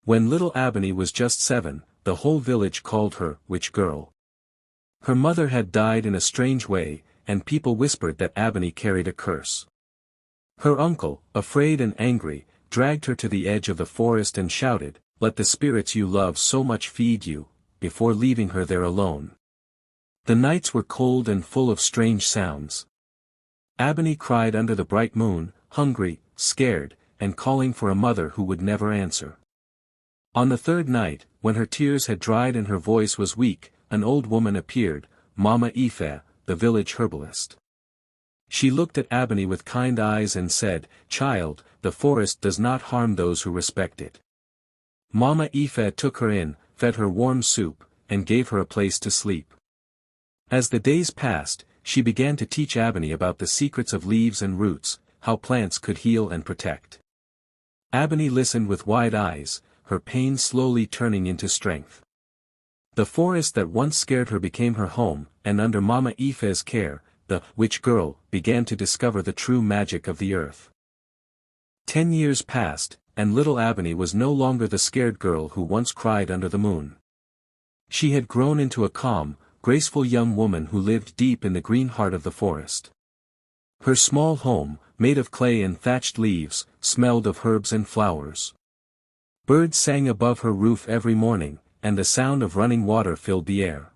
When little Abony was just 7, the whole village called her Witch Girl. Her mother had died in a strange way, and people whispered that Abony carried a curse. Her uncle, afraid and angry, dragged her to the edge of the forest and shouted, "Let the spirits you love so much feed you," before leaving her there alone. The nights were cold and full of strange sounds. Abony cried under the bright moon, hungry, scared, and calling for a mother who would never answer. On the third night, when her tears had dried and her voice was weak, an old woman appeared, Mama Ife, the village herbalist. She looked at Abony with kind eyes and said, "Child, the forest does not harm those who respect it." Mama Ife took her in, fed her warm soup, and gave her a place to sleep. As the days passed, she began to teach Abony about the secrets of leaves and roots, how plants could heal and protect. Abony listened with wide eyes, her pain slowly turning into strength. The forest that once scared her became her home, and under Mama Ife's care, the witch girl began to discover the true magic of the earth. 10 years passed, and little Abony was no longer the scared girl who once cried under the moon. She had grown into a calm, graceful young woman who lived deep in the green heart of the forest. Her small home, made of clay and thatched leaves, smelled of herbs and flowers. Birds sang above her roof every morning, and the sound of running water filled the air.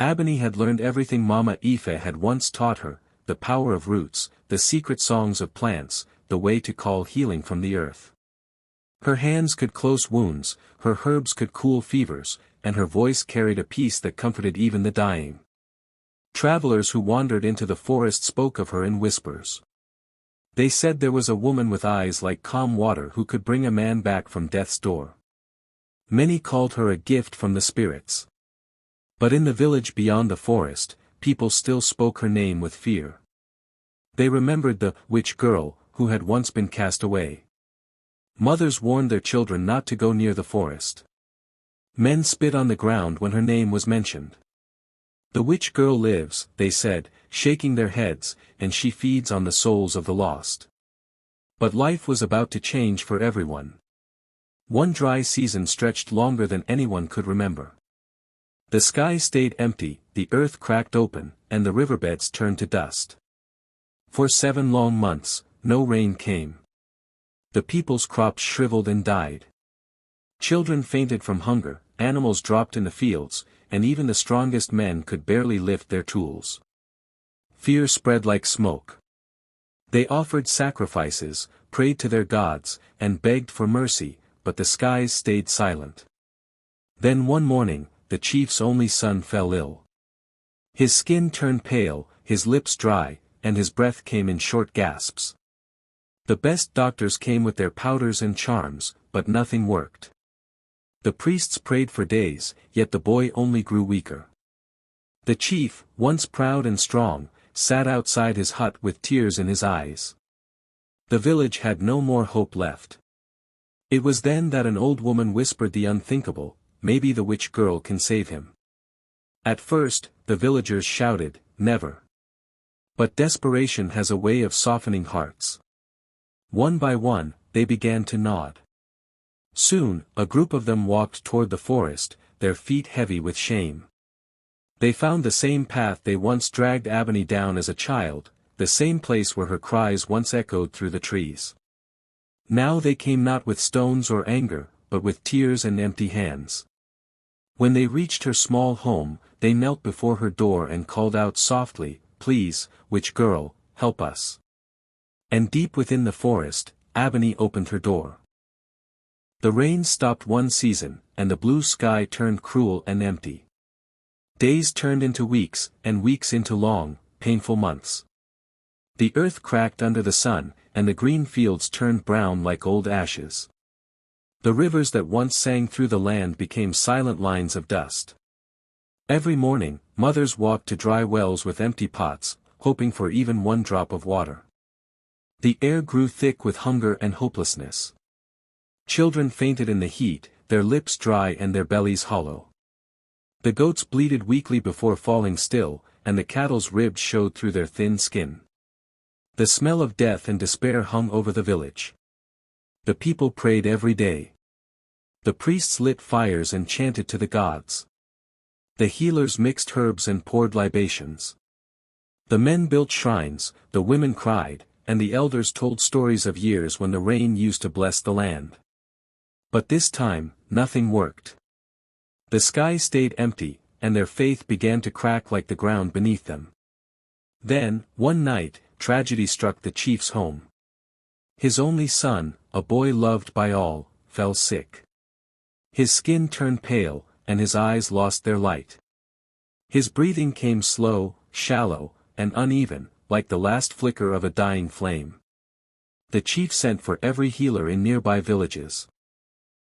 Abony had learned everything Mama Ife had once taught her, the power of roots, the secret songs of plants, the way to call healing from the earth. Her hands could close wounds, her herbs could cool fevers, and her voice carried a peace that comforted even the dying. Travelers who wandered into the forest spoke of her in whispers. They said there was a woman with eyes like calm water who could bring a man back from death's door. Many called her a gift from the spirits. But in the village beyond the forest, people still spoke her name with fear. They remembered the witch girl, who had once been cast away. Mothers warned their children not to go near the forest. Men spit on the ground when her name was mentioned. "The witch girl lives," they said, shaking their heads, "and she feeds on the souls of the lost." But life was about to change for everyone. One dry season stretched longer than anyone could remember. The sky stayed empty, the earth cracked open, and the riverbeds turned to dust. For 7 long months, no rain came. The people's crops shriveled and died. Children fainted from hunger, animals dropped in the fields, and even the strongest men could barely lift their tools. Fear spread like smoke. They offered sacrifices, prayed to their gods, and begged for mercy, but the skies stayed silent. Then one morning, the chief's only son fell ill. His skin turned pale, his lips dry, and his breath came in short gasps. The best doctors came with their powders and charms, but nothing worked. The priests prayed for days, yet the boy only grew weaker. The chief, once proud and strong, sat outside his hut with tears in his eyes. The village had no more hope left. It was then that an old woman whispered the unthinkable, "Maybe the witch girl can save him." At first, the villagers shouted, "Never." But desperation has a way of softening hearts. One by one, they began to nod. Soon, a group of them walked toward the forest, their feet heavy with shame. They found the same path they once dragged Abony down as a child, the same place where her cries once echoed through the trees. Now they came not with stones or anger, but with tears and empty hands. When they reached her small home, they knelt before her door and called out softly, "Please, witch girl, help us." And deep within the forest, Abony opened her door. The rain stopped one season, and the blue sky turned cruel and empty. Days turned into weeks, and weeks into long, painful months. The earth cracked under the sun, and the green fields turned brown like old ashes. The rivers that once sang through the land became silent lines of dust. Every morning, mothers walked to dry wells with empty pots, hoping for even one drop of water. The air grew thick with hunger and hopelessness. Children fainted in the heat, their lips dry and their bellies hollow. The goats bleated weakly before falling still, and the cattle's ribs showed through their thin skin. The smell of death and despair hung over the village. The people prayed every day. The priests lit fires and chanted to the gods. The healers mixed herbs and poured libations. The men built shrines, the women cried, and the elders told stories of years when the rain used to bless the land. But this time, nothing worked. The sky stayed empty, and their faith began to crack like the ground beneath them. Then, one night, tragedy struck the chief's home. His only son, a boy loved by all, fell sick. His skin turned pale, and his eyes lost their light. His breathing came slow, shallow, and uneven, like the last flicker of a dying flame. The chief sent for every healer in nearby villages.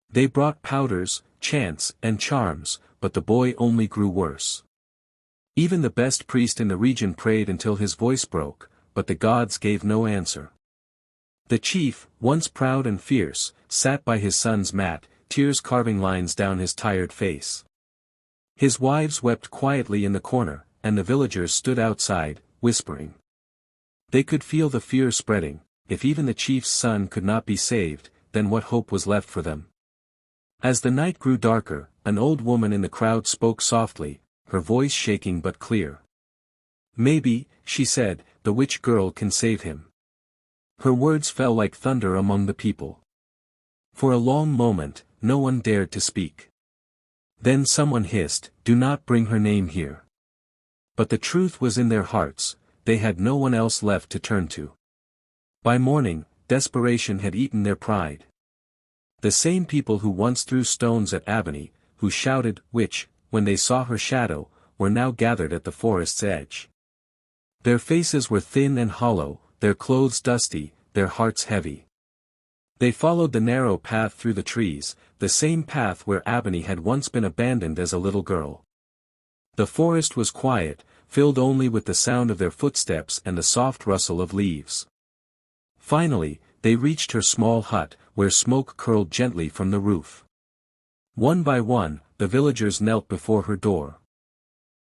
They brought powders, chants, and charms, but the boy only grew worse. Even the best priest in the region prayed until his voice broke, but the gods gave no answer. The chief, once proud and fierce, sat by his son's mat, tears carving lines down his tired face. His wives wept quietly in the corner, and the villagers stood outside, whispering. They could feel the fear spreading. If even the chief's son could not be saved, then what hope was left for them? As the night grew darker, an old woman in the crowd spoke softly, her voice shaking but clear. "Maybe," she said, "the witch girl can save him." Her words fell like thunder among the people. For a long moment, no one dared to speak. Then someone hissed, "Do not bring her name here." But the truth was in their hearts, they had no one else left to turn to. By morning, desperation had eaten their pride. The same people who once threw stones at Ebony, who shouted, "Witch," when they saw her shadow, were now gathered at the forest's edge. Their faces were thin and hollow, their clothes dusty, their hearts heavy. They followed the narrow path through the trees, the same path where Ebony had once been abandoned as a little girl. The forest was quiet, filled only with the sound of their footsteps and the soft rustle of leaves. Finally, they reached her small hut, where smoke curled gently from the roof. One by one, the villagers knelt before her door.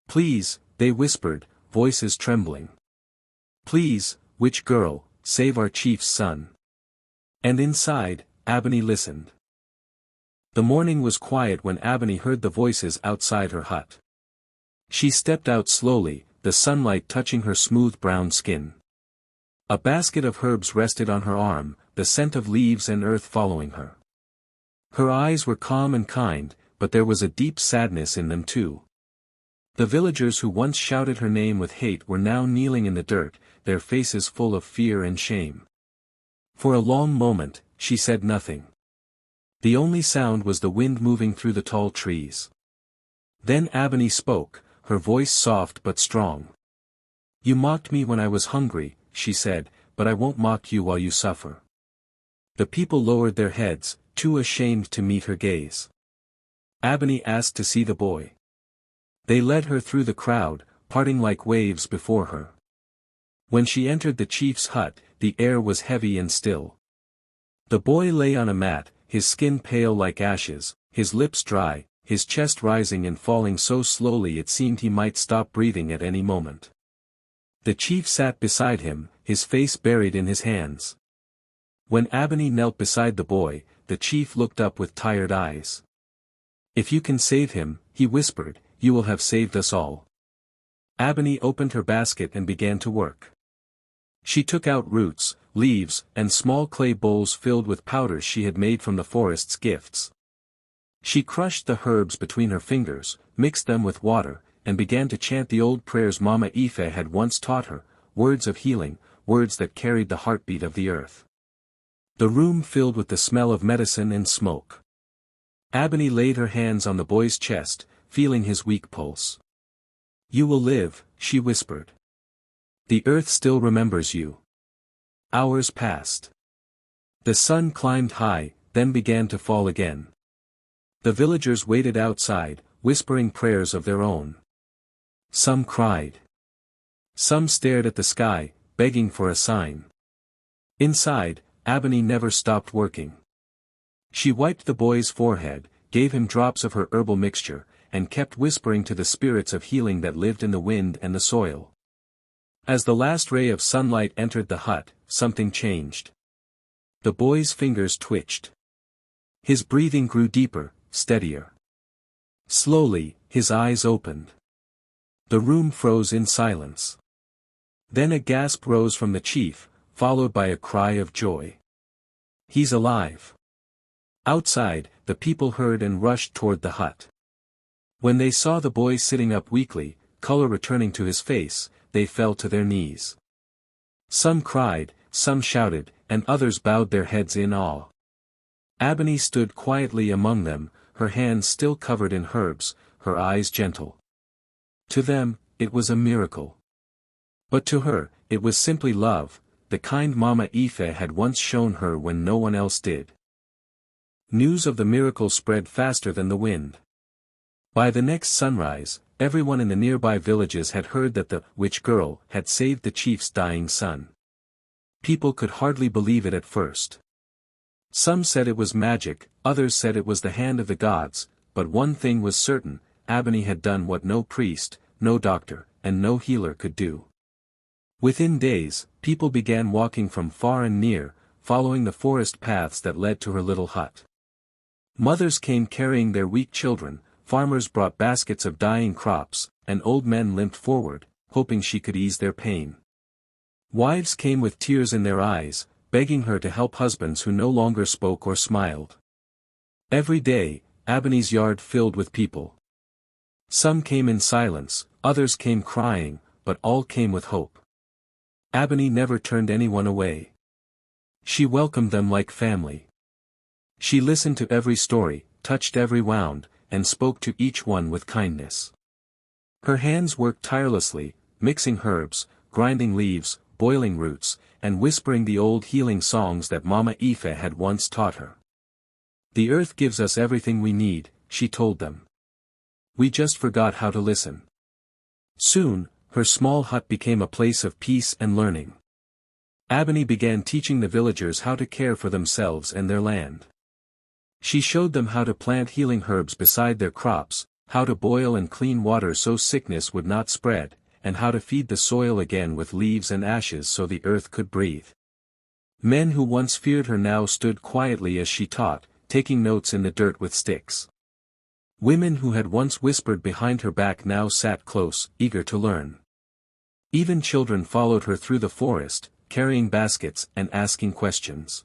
"Please," they whispered, voices trembling. "Please, witch girl, save our chief's son." And inside, Ebony listened. The morning was quiet when Ebony heard the voices outside her hut. She stepped out slowly, the sunlight touching her smooth brown skin. A basket of herbs rested on her arm, the scent of leaves and earth following her. Her eyes were calm and kind, but there was a deep sadness in them too. The villagers who once shouted her name with hate were now kneeling in the dirt, their faces full of fear and shame. For a long moment, she said nothing. The only sound was the wind moving through the tall trees. Then Ebony spoke, her voice soft but strong. "You mocked me when I was hungry," she said, "but I won't mock you while you suffer." The people lowered their heads, too ashamed to meet her gaze. Ebony asked to see the boy. They led her through the crowd, parting like waves before her. When she entered the chief's hut, the air was heavy and still. The boy lay on a mat, his skin pale like ashes, his lips dry, his chest rising and falling so slowly it seemed he might stop breathing at any moment. The chief sat beside him, his face buried in his hands. When Ebony knelt beside the boy, the chief looked up with tired eyes. "If you can save him," he whispered, "you will have saved us all." Ebony opened her basket and began to work. She took out roots, leaves, and small clay bowls filled with powders she had made from the forest's gifts. She crushed the herbs between her fingers, mixed them with water, and began to chant the old prayers Mama Ife had once taught her, words of healing, words that carried the heartbeat of the earth. The room filled with the smell of medicine and smoke. Ebony laid her hands on the boy's chest, feeling his weak pulse. "You will live," she whispered. "The earth still remembers you." Hours passed. The sun climbed high, then began to fall again. The villagers waited outside, whispering prayers of their own. Some cried. Some stared at the sky, begging for a sign. Inside, Ebony never stopped working. She wiped the boy's forehead, gave him drops of her herbal mixture, and kept whispering to the spirits of healing that lived in the wind and the soil. As the last ray of sunlight entered the hut, something changed. The boy's fingers twitched. His breathing grew deeper, steadier. Slowly, his eyes opened. The room froze in silence. Then a gasp rose from the chief, followed by a cry of joy. "He's alive!" Outside, the people heard and rushed toward the hut. When they saw the boy sitting up weakly, color returning to his face, they fell to their knees. Some cried, some shouted, and others bowed their heads in awe. Ebony stood quietly among them, her hands still covered in herbs, her eyes gentle. To them, it was a miracle. But to her, it was simply love, the kind Mama Ife had once shown her when no one else did. News of the miracle spread faster than the wind. By the next sunrise, everyone in the nearby villages had heard that the witch girl had saved the chief's dying son. People could hardly believe it at first. Some said it was magic, others said it was the hand of the gods, but one thing was certain: Ebony had done what no priest, no doctor, and no healer could do. Within days, people began walking from far and near, following the forest paths that led to her little hut. Mothers came carrying their weak children, farmers brought baskets of dying crops, and old men limped forward, hoping she could ease their pain. Wives came with tears in their eyes, begging her to help husbands who no longer spoke or smiled. Every day, Ebony's yard filled with people. Some came in silence, others came crying, but all came with hope. Ebony never turned anyone away. She welcomed them like family. She listened to every story, touched every wound, and spoke to each one with kindness. Her hands worked tirelessly, mixing herbs, grinding leaves, boiling roots, and whispering the old healing songs that Mama Ife had once taught her. "The earth gives us everything we need," she told them. "We just forgot how to listen." Soon, her small hut became a place of peace and learning. Ebony began teaching the villagers how to care for themselves and their land. She showed them how to plant healing herbs beside their crops, how to boil and clean water so sickness would not spread, and how to feed the soil again with leaves and ashes so the earth could breathe. Men who once feared her now stood quietly as she taught, taking notes in the dirt with sticks. Women who had once whispered behind her back now sat close, eager to learn. Even children followed her through the forest, carrying baskets and asking questions.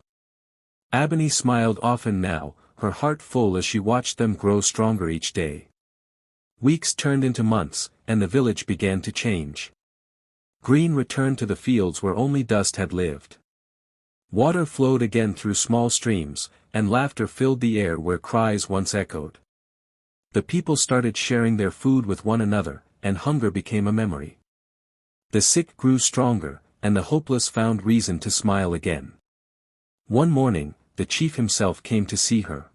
Ebony smiled often now, her heart full as she watched them grow stronger each day. Weeks turned into months, and the village began to change. Green returned to the fields where only dust had lived. Water flowed again through small streams, and laughter filled the air where cries once echoed. The people started sharing their food with one another, and hunger became a memory. The sick grew stronger, and the hopeless found reason to smile again. One morning, the chief himself came to see her.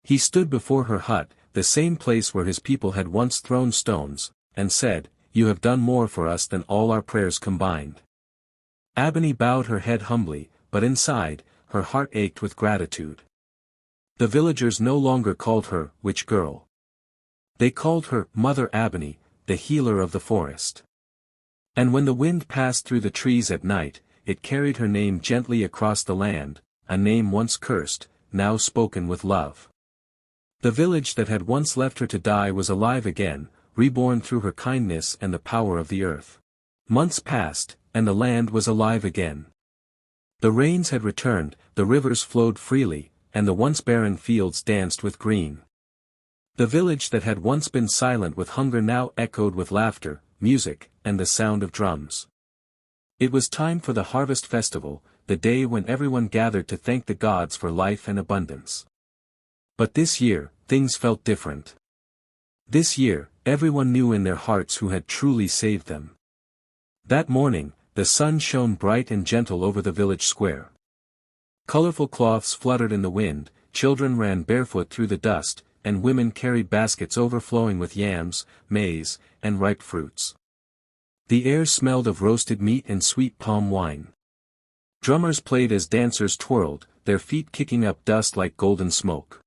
He stood before her hut, the same place where his people had once thrown stones, and said, "You have done more for us than all our prayers combined." Ebony bowed her head humbly, but inside, her heart ached with gratitude. The villagers no longer called her witch girl. They called her Mother Ebony, the healer of the forest. And when the wind passed through the trees at night, it carried her name gently across the land, a name once cursed, now spoken with love. The village that had once left her to die was alive again, reborn through her kindness and the power of the earth. Months passed, and the land was alive again. The rains had returned, the rivers flowed freely, and the once barren fields danced with green. The village that had once been silent with hunger now echoed with laughter, music, and the sound of drums. It was time for the harvest festival, the day when everyone gathered to thank the gods for life and abundance. But this year, things felt different. This year, everyone knew in their hearts who had truly saved them. That morning, the sun shone bright and gentle over the village square. Colorful cloths fluttered in the wind, children ran barefoot through the dust, and women carried baskets overflowing with yams, maize, and ripe fruits. The air smelled of roasted meat and sweet palm wine. Drummers played as dancers twirled, their feet kicking up dust like golden smoke.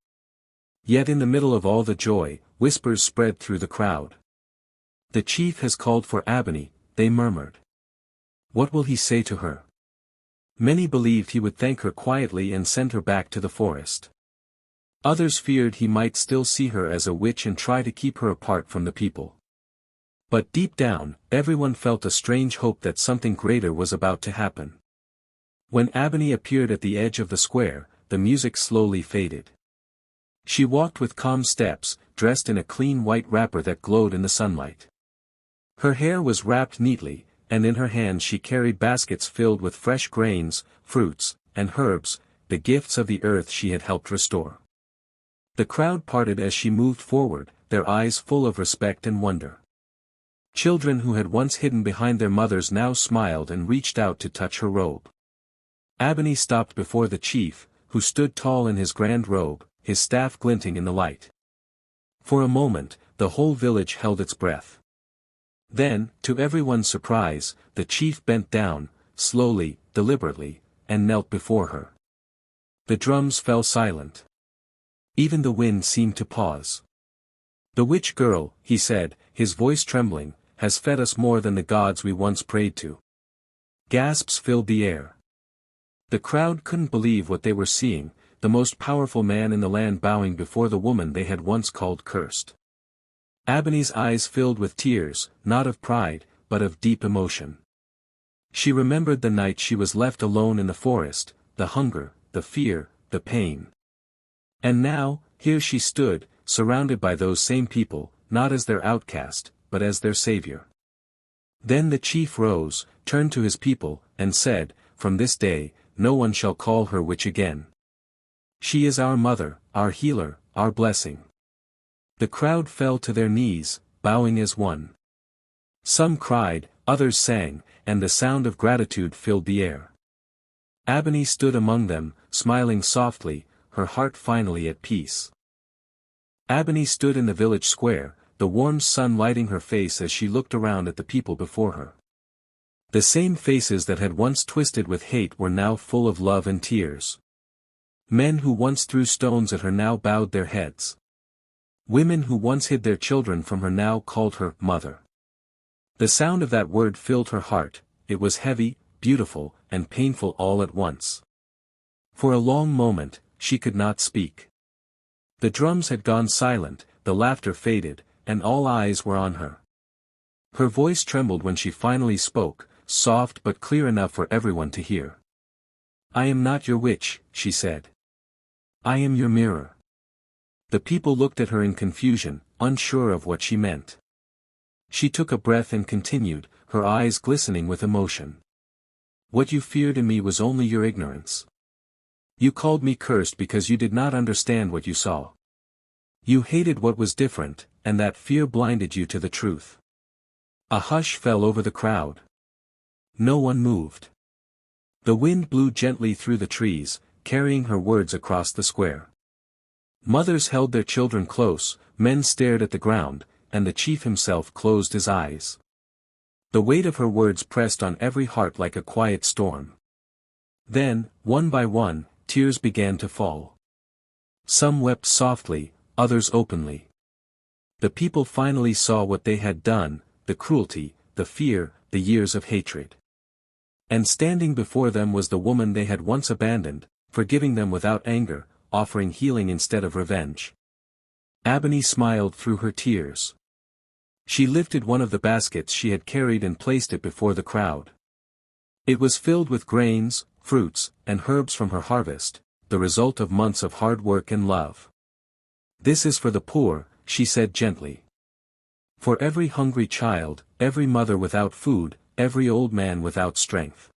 Yet in the middle of all the joy, whispers spread through the crowd. "The chief has called for Ebony," they murmured. "What will he say to her?" Many believed he would thank her quietly and send her back to the forest. Others feared he might still see her as a witch and try to keep her apart from the people. But deep down, everyone felt a strange hope that something greater was about to happen. When Ebony appeared at the edge of the square, the music slowly faded. She walked with calm steps, dressed in a clean white wrapper that glowed in the sunlight. Her hair was wrapped neatly, and in her hands she carried baskets filled with fresh grains, fruits, and herbs, the gifts of the earth she had helped restore. The crowd parted as she moved forward, their eyes full of respect and wonder. Children who had once hidden behind their mothers now smiled and reached out to touch her robe. Ebony stopped before the chief, who stood tall in his grand robe, his staff glinting in the light. For a moment, the whole village held its breath. Then, to everyone's surprise, the chief bent down, slowly, deliberately, and knelt before her. The drums fell silent. Even the wind seemed to pause. "The witch girl," he said, his voice trembling, "has fed us more than the gods we once prayed to." Gasps filled the air. The crowd couldn't believe what they were seeing, the most powerful man in the land bowing before the woman they had once called cursed. Ebony's eyes filled with tears, not of pride, but of deep emotion. She remembered the night she was left alone in the forest, the hunger, the fear, the pain. And now, here she stood, surrounded by those same people, not as their outcast, but as their savior. Then the chief rose, turned to his people, and said, "From this day, no one shall call her witch again. She is our mother, our healer, our blessing." The crowd fell to their knees, bowing as one. Some cried, others sang, and the sound of gratitude filled the air. Ebony stood among them, smiling softly, her heart finally at peace. Ebony stood in the village square, the warm sun lighting her face as she looked around at the people before her. The same faces that had once twisted with hate were now full of love and tears. Men who once threw stones at her now bowed their heads. Women who once hid their children from her now called her mother. The sound of that word filled her heart, it was heavy, beautiful, and painful all at once. For a long moment, she could not speak. The drums had gone silent, the laughter faded, and all eyes were on her. Her voice trembled when she finally spoke, soft but clear enough for everyone to hear. "I am not your witch," she said. "I am your mirror." The people looked at her in confusion, unsure of what she meant. She took a breath and continued, her eyes glistening with emotion. "What you feared in me was only your ignorance. You called me cursed because you did not understand what you saw. You hated what was different, and that fear blinded you to the truth." A hush fell over the crowd. No one moved. The wind blew gently through the trees, carrying her words across the square. Mothers held their children close, men stared at the ground, and the chief himself closed his eyes. The weight of her words pressed on every heart like a quiet storm. Then, one by one, tears began to fall. Some wept softly, others openly. The people finally saw what they had done, the cruelty, the fear, the years of hatred. And standing before them was the woman they had once abandoned, forgiving them without anger, offering healing instead of revenge. Ebony smiled through her tears. She lifted one of the baskets she had carried and placed it before the crowd. It was filled with grains, fruits, and herbs from her harvest, the result of months of hard work and love. "This is for the poor," she said gently. "For every hungry child, every mother without food, every old man without strength.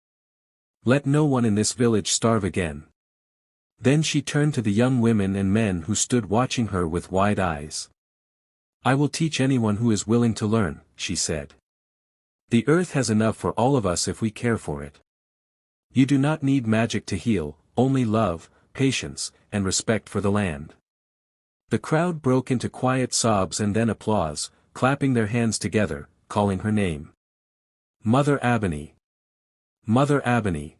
Let no one in this village starve again." Then she turned to the young women and men who stood watching her with wide eyes. "I will teach anyone who is willing to learn," she said. "The earth has enough for all of us if we care for it. You do not need magic to heal, only love, patience, and respect for the land." The crowd broke into quiet sobs and then applause, clapping their hands together, calling her name. "Mother Ebony! Mother Ebony!"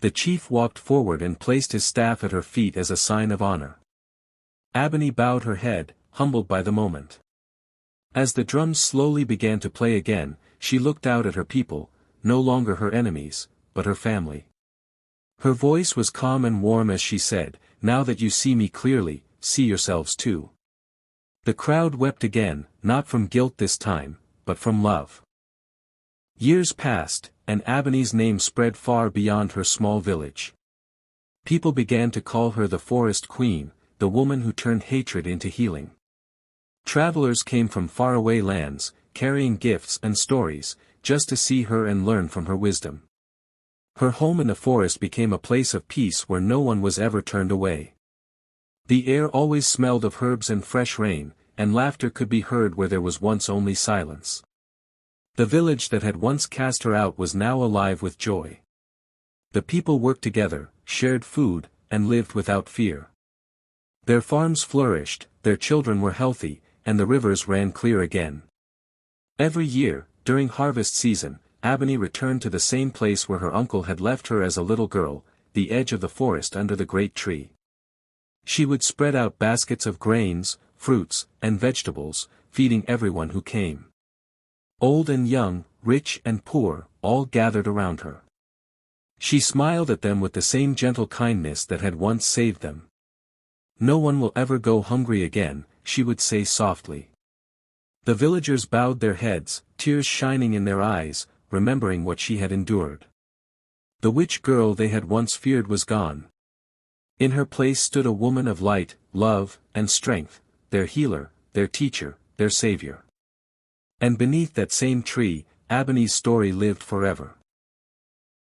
The chief walked forward and placed his staff at her feet as a sign of honor. Ebony bowed her head, humbled by the moment. As the drums slowly began to play again, she looked out at her people, no longer her enemies, but her family. Her voice was calm and warm as she said, now that you see me clearly, see yourselves too." The crowd wept again, not from guilt this time, but from love. Years passed, and Abony's name spread far beyond her small village. People began to call her the Forest Queen, the woman who turned hatred into healing. Travelers came from faraway lands, carrying gifts and stories, just to see her and learn from her wisdom. Her home in the forest became a place of peace where no one was ever turned away. The air always smelled of herbs and fresh rain, and laughter could be heard where there was once only silence. The village that had once cast her out was now alive with joy. The people worked together, shared food, and lived without fear. Their farms flourished, their children were healthy, and the rivers ran clear again. Every year, during harvest season, Abony returned to the same place where her uncle had left her as a little girl, the edge of the forest under the great tree. She would spread out baskets of grains, fruits, and vegetables, feeding everyone who came. Old and young, rich and poor, all gathered around her. She smiled at them with the same gentle kindness that had once saved them. "No one will ever go hungry again," she would say softly. The villagers bowed their heads, tears shining in their eyes, remembering what she had endured. The witch girl they had once feared was gone. In her place stood a woman of light, love, and strength, their healer, their teacher, their savior. And beneath that same tree, Abony's story lived forever.